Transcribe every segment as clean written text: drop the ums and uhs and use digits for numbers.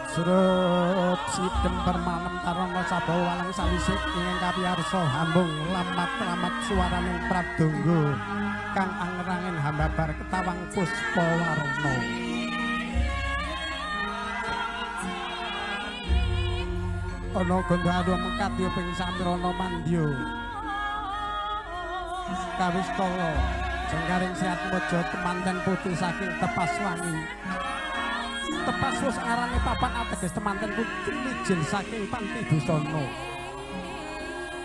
Srup sidem permalem karana sabawa walang salisik ingkang kapiyarsa hambung lamat-lamat swaraning pradonga kang angerangin hambabar ketawang puspa warna. Ana gondo aru mengkati ping samirana mandya. Kawis kala jengkaring siat mojo temanten putih saking tepas wangi. Tepas wis arane papan ateges temanten putih mijil saking panti busana.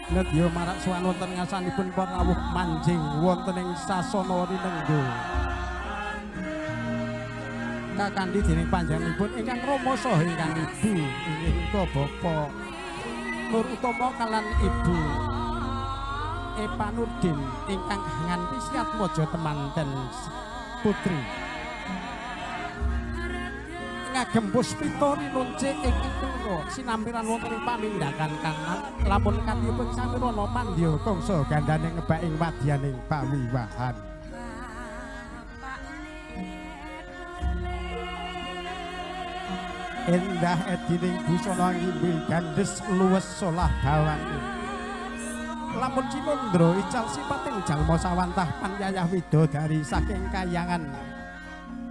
Nedya marak sowan wonten ngasanipun para rawuh manjing wonten ing sasana rinengga. Kakandhi dening panjenenganipun ingkang rama saha ingkang ibu inggih menika Bapak Nur Utama kalan Ibu Epa Nurdin ingkang nganti siat mojo temanten putri. Ngagem puspita rinunce ing kula sinampiran wonten ing pamindakan kanan lamun katipun samirana mandya kangsa gandane ngebak ing wadyaning pawiwahan. Endah edining busana ngimbi gandes luwes solah dawane. Lamun Cinandra ical sipating jalma sawantah panyayah widodari saking kayangan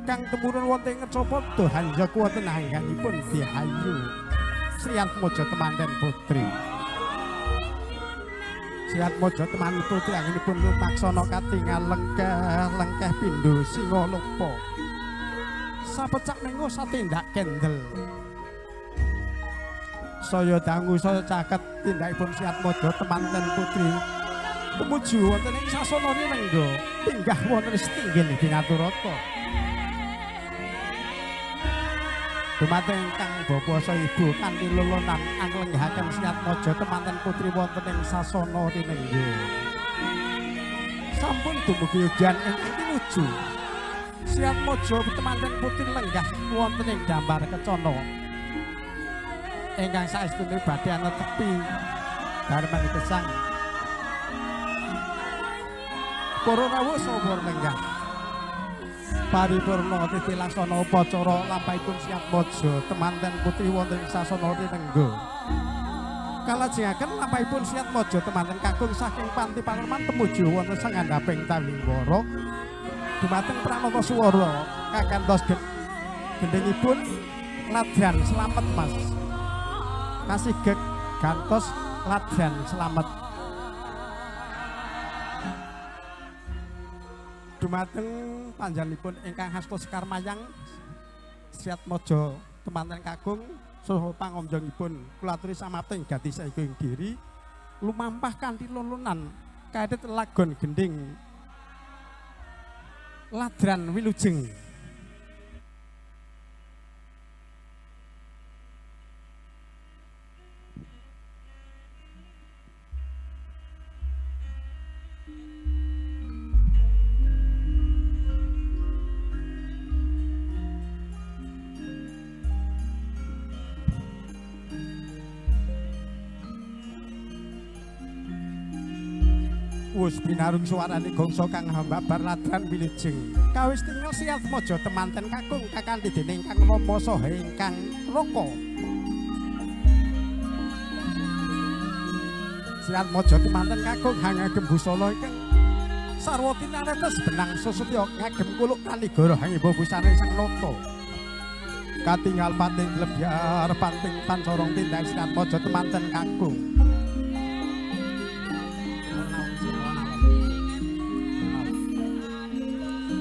kang temurun wonten ngecopoto hanjak wonten angganipun Dihayu Sriat Mojo temanten putri. Sriat Mojo temanten putri anggenipun lumaksana katingal lengkeh pindho singa lupa. Sapecak mengo satindak kendel. Saya dangu saya caket tindakipun Sriat Mojo temanten putri. Tumuju wonten ing sasana rinengga pinggah wonten setinggil Dinaturata. Dumateng ingkang bapa sa ibu kanthi lulunan anglenggahaken Sriat Mojo temanten putri wonten ing sasana rinengga. Sampun dumugi udan ingkang tinuju Sriat Mojo temanten putri lenggah wonten ing dambar kecana. Ingkang saestune badhe anetepi darman gesang. Para rawuh saha lenggah paripurna titi laksana upacara lampahipun Sriat Mojo temanten putri wonten ing sasana rinengga. Kalajengaken lampahipun Sriat Mojo temanten kakung saking panti panorman tumuju wonten sangandhaping Tawingwara. Dumateng pranata swara kakantos gendhengipun ladran slamet Mas. Kasigek gantos ladran slamet. Dumateng panjenenganipun ingkang hasta Sekar Mayang Sriat Mojo temanten kakung saha pangomjongipun kula aturi samapting ganti saiki ing diri lumampah kanthi lulunan kadhet lagon gending ladran wilujeng. Wus binarung suarane gongso kang hambabar ladran wilujeng. Kawis tinggal Sriat Mojo temanten kakung kakanthi dening kang rama saha ingkang raka. Sriat Mojo temanten kakung ngagem busana ingkang sarwa tinaretes benang susutya ngagem kuluk kaligara hangimba busane sang nata. Katingal pating lebyar pating pancorong tindak Sriat Mojo temanten kakung.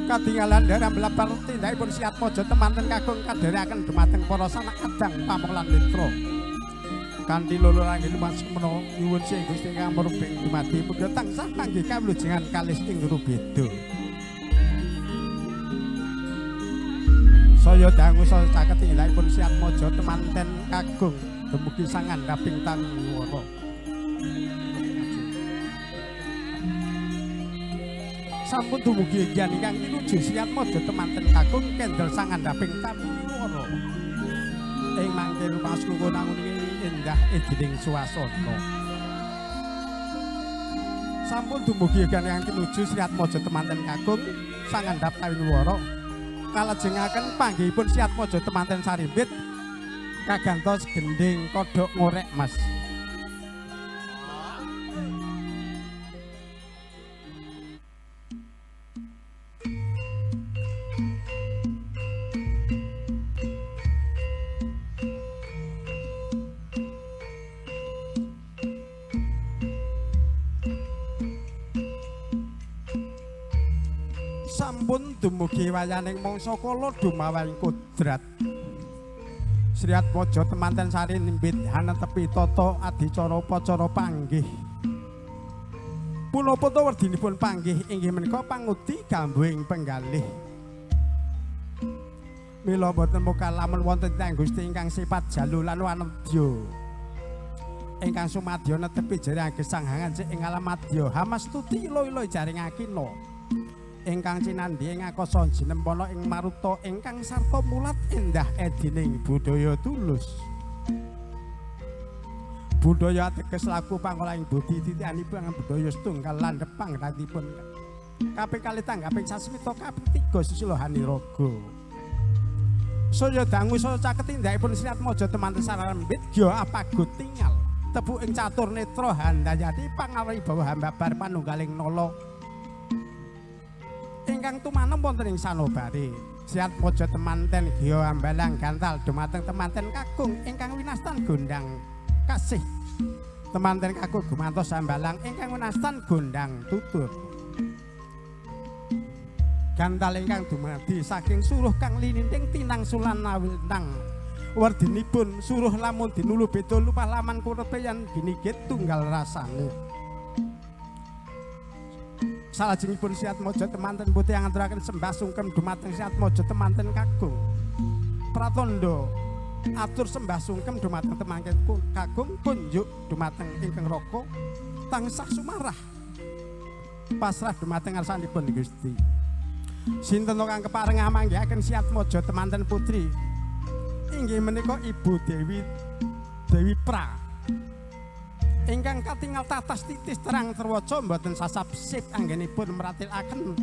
Katingalan daram belapar tindakipun Sriat Mojo temanten kakung kadherekaken dumateng para sanak kadang pamulan mitra. Kanthi luluranggil mas menawa nyuwun sing Gusti ingkang murbing dumadi muga tansah panggih kawilujengan kalis ing rubeda. Saya dangu saya caket tindakipun Sriat Mojo temanten kakung dumugi sangandhaping Tawingwara. Sampun dumugi ingkang ingkang tinuju Sriat Mojo temanten kakung kendel sangandhaping Tawingwara. Ing mangke rupas kuwunangun endah edining swasana. Sampun dumugi ingkang ingkang tinuju Sriat Mojo temanten kakung sangandhap Tawingwara. Kalajengaken panggihipun Sriat Mojo temanten sarimbit kagantos gending kodhok ngorek Mas. Sampun dumugi wayaning mangsa kala dumawaing kodrat. Sriat Mojo temanten sari nimbit hanetepi tata adicara upacara panggih. Punapa to werdinipun panggih inggih menika pangudi gambuing penggalih. Mila boten mokal lamun wonten tiyang Gusti ingkang sipat jalu lan wanedya. Ingkang sumadya netepi jare gesanghangan sing ing alam madya hamastuti ilo-ilo jaring akina. Ingkang cinandhi ing akasa jinempana ing maruta ingkang sarta mulat endah edining budaya tulus. Budaya ateges laku pangolaing budi titikanipun budaya setunggal landhep pangratipun kaping kalih tanggaping sasmita kaping 3 susila haniraga. Saya dangu saya caket tindakipun Sriat Mojo temanten sarambit gya apagut tingal tebu ing catur netra handayati pangawi bawa hambabar panunggaling nala ingkang tumanem wonten ing sanobare. Sriat Mojo temanten gya ambalang gantal dumateng temanten kakung ingkang winastan gondang kasih temanten kakung gumantos ambalang ingkang winastan gondang tutur. Gantal ingkang dumadi saking suruh kang lininting tinang sulan nawilnang werdinipun suruh lamun dinulu beda lupah laman kurepe yen ginigit tunggal rasane. Salajengipun Sriat Mojo temanten putih ngaturaken sembah sungkem dumateng Sriat Mojo temanten kakung pratandha atur sembah sungkem dumateng temanten kakung kunjuk dumateng ingkang raka tansah sumarah pasrah dumateng ngarsanipun Gusti. Sinten kang kepareng manggihaken Sriat Mojo temanten putri inggih menika Ibu Dewi Pra ingkang katingal tatas titis terang terwaca mboten sasapsip anggenipun meratilaken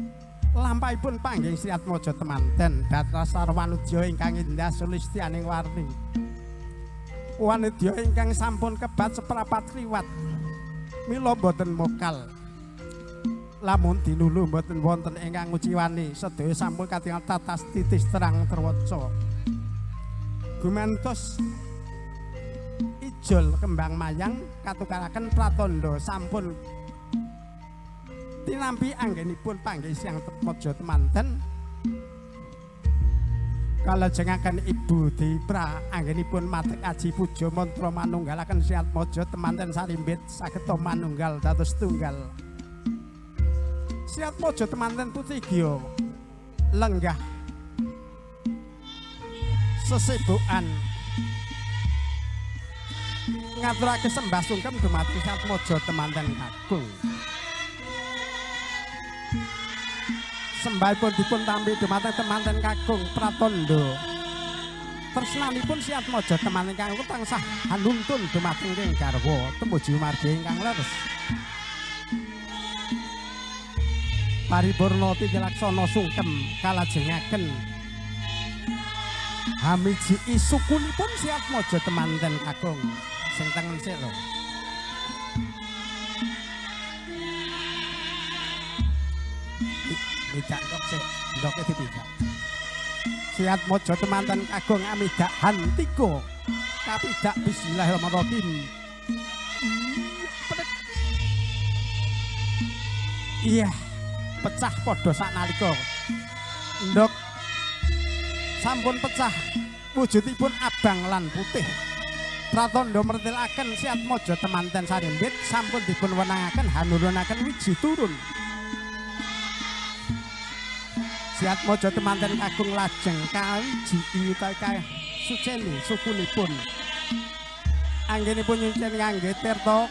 lampahipun panggih Sriat Mojo temanten datrasar wanudya ingkang indah sulistyaning warni. Wanudya ingkang sampun kebat seprapat riwat mila mboten mokal lamun dinulu mboten wonten ingkang nguciwani sedaya sampun katingal tatas titis terang terwaca. Gumantos ijol kembang mayang katukaraken pratandha sampun tinampi anggenipun panggih Sriat Mojo temanten kalajengaken Ibu Dewi Pra anggenipun matek aji puja mantra manunggalaken Sriat Mojo temanten sarimbit sageta manunggal dados tunggal. Sriat Mojo temanten putri gya lenggah sesibukan ngaturake sembah sungkem dumateng Sriat Mojo temanten kakung. Sembahipun dipun tampi dumateng temanten kakung pratandha tresnanipun Sriat Mojo temanten kakung tansah hanuntun dumateng ing garwa tumuju margi ingkang leres. Paripurna titilaksana sungkem kalajengaken hamiji sukunipun Sriat Mojo temanten kakung sing tengen sik lho. Midak kok sik ndoke dipijak. Sriat Mojo temanten kakung amidak hantika kapidak bismillahirrahmanirrahim. Iya, pecah padha saknalika. Ndok sampun pecah wujudipun abang lan putih. Pratandha mertilaken Sriat Mojo temanten sarimbit sampun dipun wenangaken hanurunaken wiji turun. Sriat Mojo temanten kakung lajeng kawiji utawi suceni sukunipun. Anggenipun nyucen ngangge tirta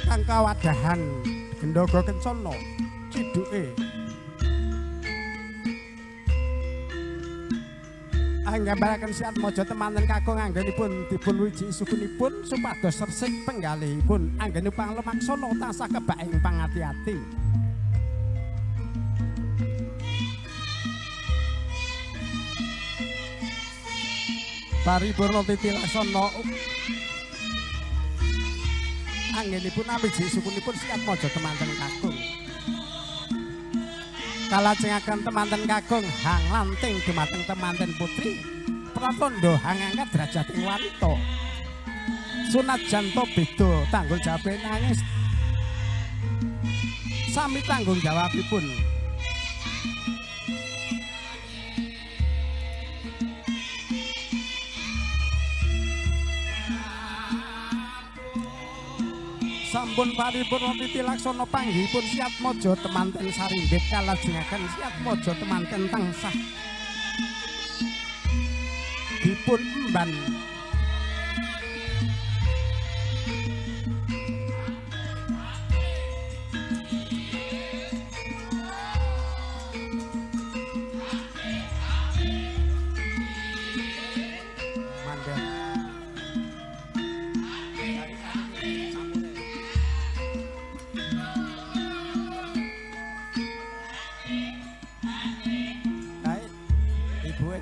kang kawadahan Gendhaga Kencana ciduke anggambaraken Sriat Mojo temanten kakung anggenipun dipun wiji sukunipun supados resik penggalihipun anggenipun lemaksana tansah kebak ing pangati-ati. Paripurna Titi Laksana anggenipun amiji sukunipun Siatmaja temanten kakung. Kalajengaken temanten kakung hang lanting dumateng temanten putri pratandha hang angkat derajating wanita. Sunajan to beda tanggul jawabe nangis sami tanggung jawabipun. Sampun paripurna Titi Laksana panggihipun Siatmaja temanten sarimbit kalajengaken Siatmaja temanten tansah dipun emban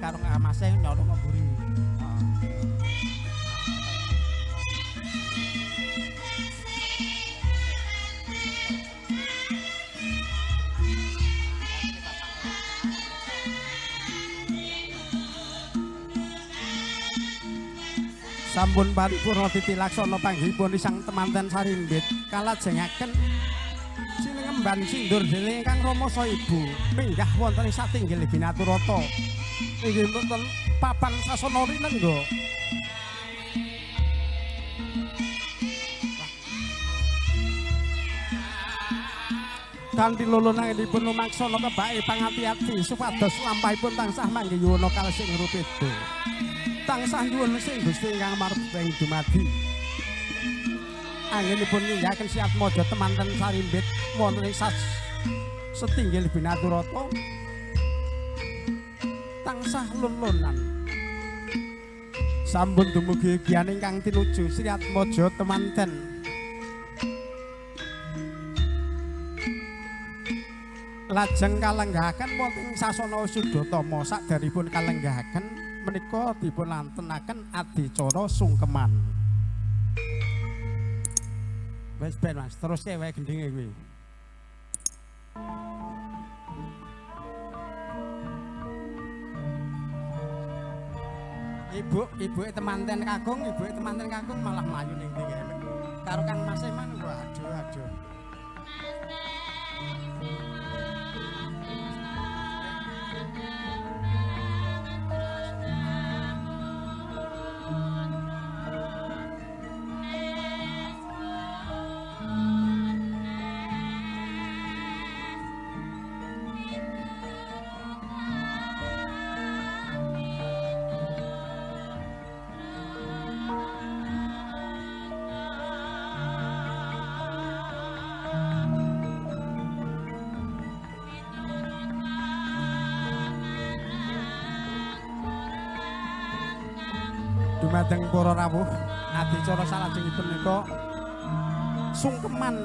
karo amase nyolong mburi. Sampun paripurna Titi Laksana panggihipun Sang temanten sarimbit kalajengaken sinemban sindur dening Kang Rama saha Ibu minggah wonten ing satinggil Binaturata. Inggih wonten papan sasana rinengga. Kanthi lulunanipun lumaksana kebake pangati-ati supados lampahipun tansah manggayuna kalesing rupeda. Tansah nyuwun sing Gusti ingkang marbeng dumadi. Anggenipun ninggaken Siatmaja temanten sarimbit wonten ing satinggil Binaturata. Tansah lulunan sampun dumugi giyan ingkang tinuju Siatmaja temanten lajeng kalenggahaken wonten ing sasana Sudatama. Saderipun kalenggahaken menika dipun lantenaken adicara sungkeman. Wis ben Mas, teruske wae gendhinge kuwi. Ibuke temanten kakung malah mlayu ning ndi karo Kang Mas Eman. Waduh. Dumateng para rawuh adicara salajengipun menika sungkeman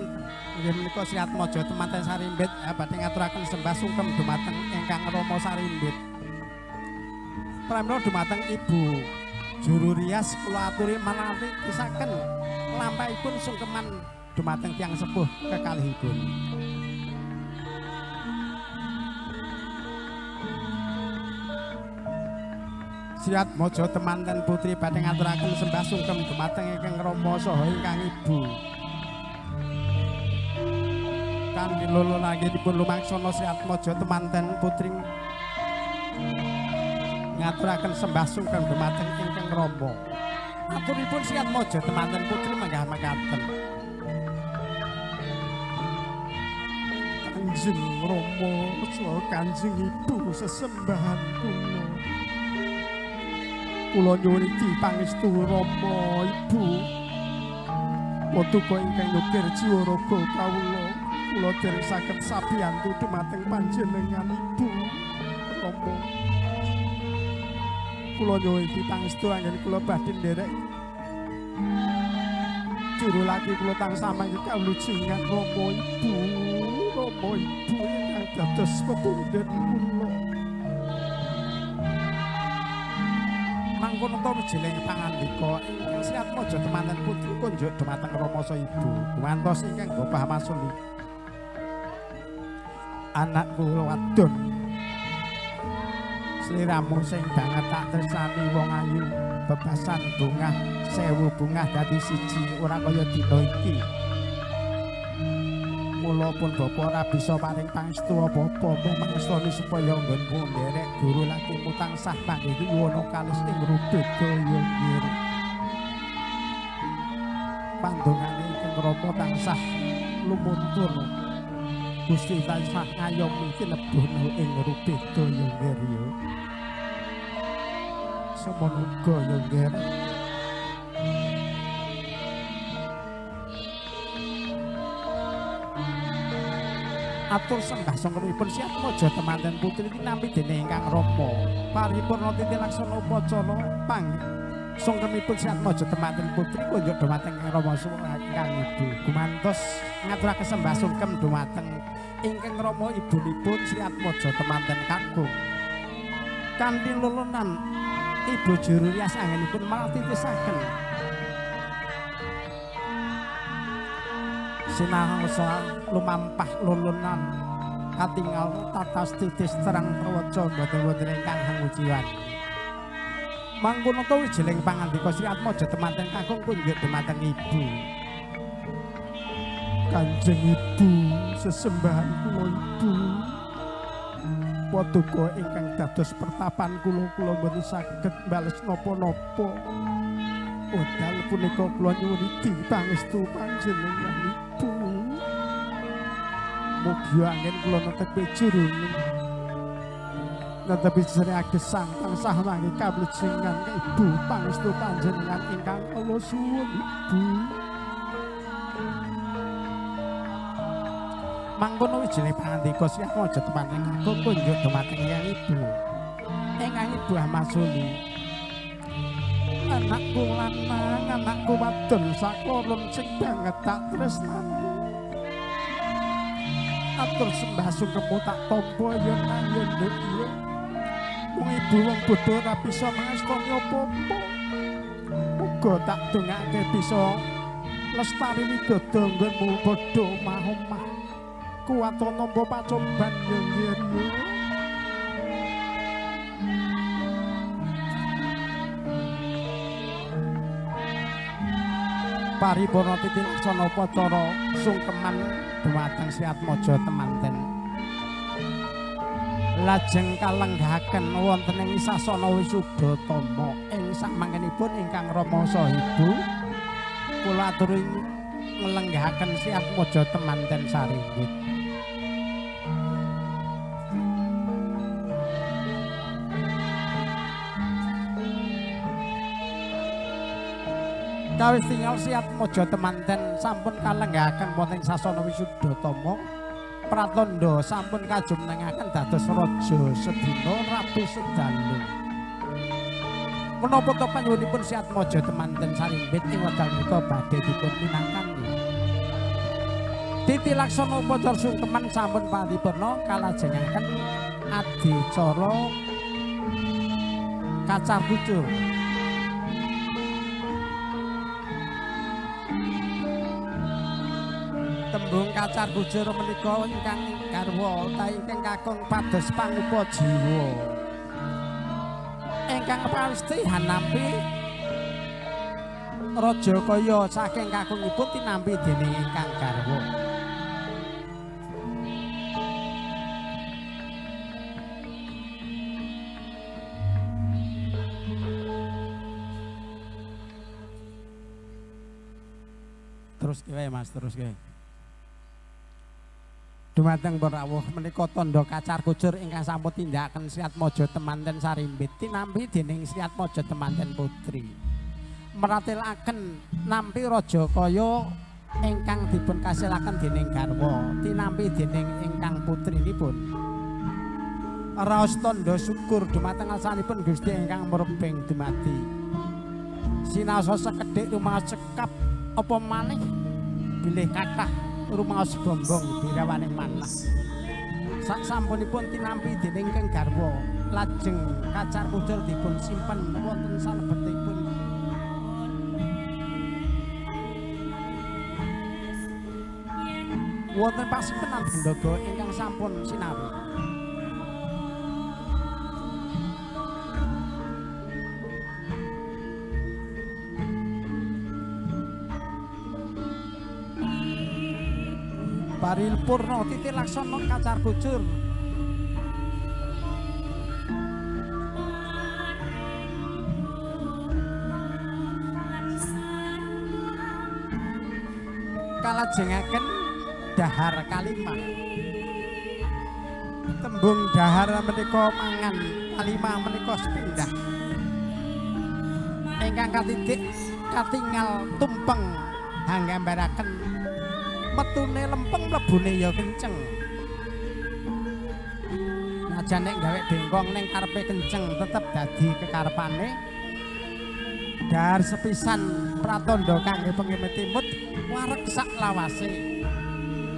inggih menika Siatmaja temanten sarimbit badhe ngaturaken sembah sungkem dumateng ingkang Rama sarimbit. Pramila dumateng Ibu Juru Rias kula aturi manati kisaken lampahipun sungkeman dumateng tiyang sepuh kekalihipun. Siatmaja temanten putri badhe ngaturaken sembah sungkem dumateng ingkang Rama saha ingkang Ibu. Kanthi lulunanipun lumaksana Siatmaja temanten putri ngaturaken sembah sungkem dumateng ingkang Rama. Aturipun Siatmaja temanten putri manggah mekaten. Kanjeng Rama saha Kanjeng Ibu sesembahan kula. Kula nyuwun iki pangestu Rama Ibu. Paduka ingkang nyukir jiwa raga kawula. Kula dereng saged sabiyantu dumateng panjenengan Ibu Rama. Kula nyuwun iki pangestu anggen kula badhe nderek juru laki kula tansah mangke kawlujengan Rama Ibu. Rama Ibu ingkang dados pepunden kula. mangkono to wijiling pangandika ingkang siat mojo temanten putri kunjuk dumateng Rama sa Ibu gumantos ingkang Bapak Masuli anakku wadon sliramu sing banget tak tresnani wong ayu bebasan bungah 1000 bungah dadi siji ora kaya dina iki mula pun Bapa ora bisa paring pangestu apa-apa mung mangestani supaya nggonku nderek guru lakimu tansah panggih wana kalis ing rubeda ya nggih pandongane ing Rama tansah lumuntur Gusti tansah ngayomi kinebuna ing rubeda ya nggih semono uga ya nggih atur sembah sangrenipun siat mojo temanten putri tinampi dening ingkang Rama paripurna titi laksana upacara sangrenipun siat mojo temanten putri kunjuk dumateng ingkang Rama ingkang Ibu gumantos ngaturaken sembah sungkem dumateng ingkang Rama ibunipun siat mojo temanten kakung kanthi lulunan Ibu Juru Rias anggenipun malah titisaken sinangsa lumampah lulunan katingal tatas titis terang terwaca boten-boten ingkang hangujiwan mangkono to wijiling pangandika siat mojo temanten kakung kunjuk dumateng Ibu Kanjeng Ibu sesembahan kula Ibu paduka ingkang dados pertapan kula boten saged mbales napa-napa Udal punika kula nyuwun pangestu panjenengan Ibu. Mugi anggen kula netepi jurungan. Netepi jerake sang tansah mangke kablejengan Ibu pangestu panjenengan ingkang kula suwun Ibu. Mangkono wijining pangandika siya aja temanten kakung kunjuk dumateng Ibu. Ingkang Ibu Amasuli. Anakku lanang, anakku wadon saklorun sing banget tak tresnani. Atur sembah sungkemmu tak tampa yen yen nduk ya. Wong ibu wong bodho ora bisa mangestani apa-apa. Muga tak dongake bisa lestari widodo nggonmu bodho omah-omah. Kuwat nampa pacoban yen yen. Paripurna titi laksana upacara sungkeman dumateng Siat Mojo temanten. Lajeng kalenggahaken wonten ing sasana Wisudhatama ing samangkenipun ingkang Rama saha Ibu kula aturi nglenggahaken Siat Mojo temanten saringgit. Kawis tinggal Siat Mojo temanten sampun kalenggahaken wonten sasana Wisudhatama pratandha sampun kajumenengaken dados raja sedina Rabu sedalu. Menapa to panjenenganipun Siat Mojo temanten sarimbit ing wekdal menika badhe dipun pinangkani. Titi laksana upacara sungkeman sampun paripurna kalajengaken adicara kacar kucur. Tembung kacar bujur menika ingkang garwa ta ingkang kakung pados pangupa jiwa. Ingkang pawestihan nampi raja kaya saking kakungipun tinampi dening ingkang garwa. Terus wae Mas, terus wae. Dumateng rawuh menika tandha kacar kucur ingkang sampun tindakaken Siat Mojo temanten sarimbit tinampi dening Siat Mojo temanten putri. Meratelaken nampi raja kaya ingkang dipun kasilaken dening garwa tinampi dening ingkang putrinipun. Raos tandha syukur dumateng asanipun Gusti ingkang mremping dumadi. Sinaosa sekedhik rumaos cekap apa maneh bilih kathah rumaos bombong birawaning manah. sak sampunipun tinampi dening Kang Garwa lajeng kacar kucur dipun simpen wonten salebetipun wonten pasimpenan Bendaga ingkang sampun sinawi. Paripurna titi laksana kacar kucur kalajengaken dahar kalimah. Tembung dahar menika mangan, kalimah menika sepindah. Ingkang katidik katingal tumpeng hanggambaraken metune lempeng mlebune ya kenceng. Najan nek gawe bengkong ning karepe kenceng tetep dadi kekarepane. Dahar sepisan pratandha kangge pengemetimut wareg sak lawase.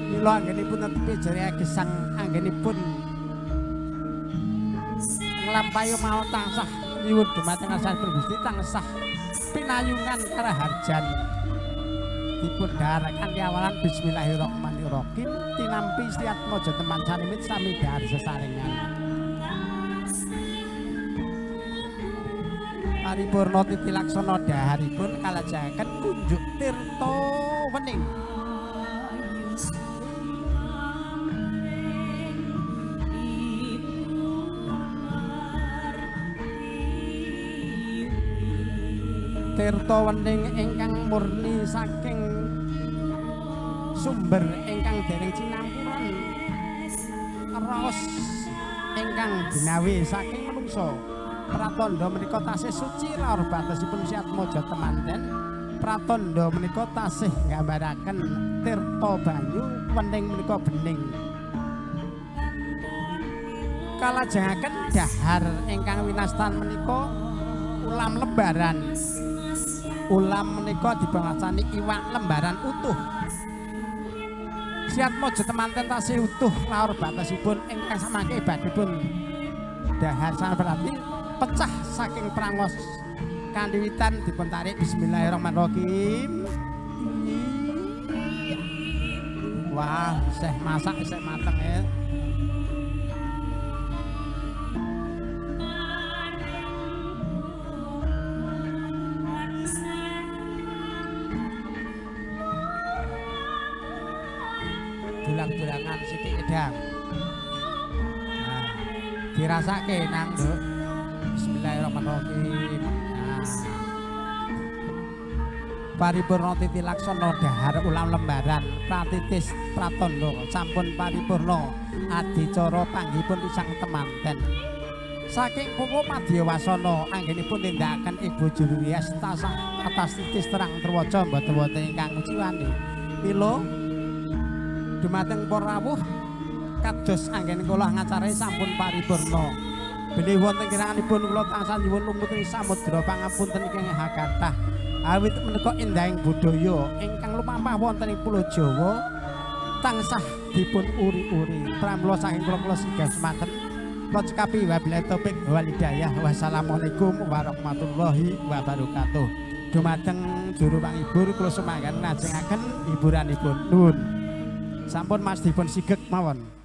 Mila anggenipun netepi jare gesang anggenipun nglampahi mawa tansah nyuwun dumateng asmanipun Gusti tansah pinayungan karaharjan. Dipun daharaken awalan bismillahirrahmanirrahim tinampi Sriyatmaja teman sanimit sami dahar sesarengan. Paripurna titi laksana daharipun kalajengaken kunjuk tirta wening. Tirta wening ingkang murni saking sumber ingkang dereng cinampuran raos ingkang binawi saking manungsa. Pratandha menika tasih suci laur batesipun Sriyatmaja temanten. Pratandha menika tasih nggambaraken tirta banyu wening menika bening. Kalajengaken dahar ingkang winastan menika ulam lembaran. Ulam menika dipunwastani iwak lembaran utuh. Sriyatmaja temanten tasih utuh laur batesipun ingkang samangke badhepun dahar sanapati pecah saking prangos kanthi witan dipun tarik bismillahirrahmanirrahim. Wah, isih masak isih mateng ya. Dulang-dulangan sithik edang. Nah, dirasake nang Nduk. Bismillahirrahmanirrahim. Nah. Paripurna titi laksana dahar ulam lembaran pratitis pratandha sampun paripurna adicara panggihipun pisang temanten. Saking pupu Madyawasana anggenipun nindakaken Ibu Juru Rias tasah atas titis terang terwaca mboten wonten ingkang muciwani. Mila dumateng para rawuh kados anggen kula ngacarai sampun paripurna. Benih wonten kiranganipun kula tansah nyuwun lumutring samudra pangapunten ingkang hakathah. Awit menika endahing budaya ingkang lumampah wonten ing Pulo Jawa tansah dipun uri-uri. Pramila saking kula singgah semanten. Kula cekapi wabillahi taufik wal hidayah. Wassalamualaikum warahmatullahi wabarakatuh. Dumateng juru panghibur kula sumangga lajengaken hiburanipun. Nuwun. Sampun Mas dipun sigek mawon.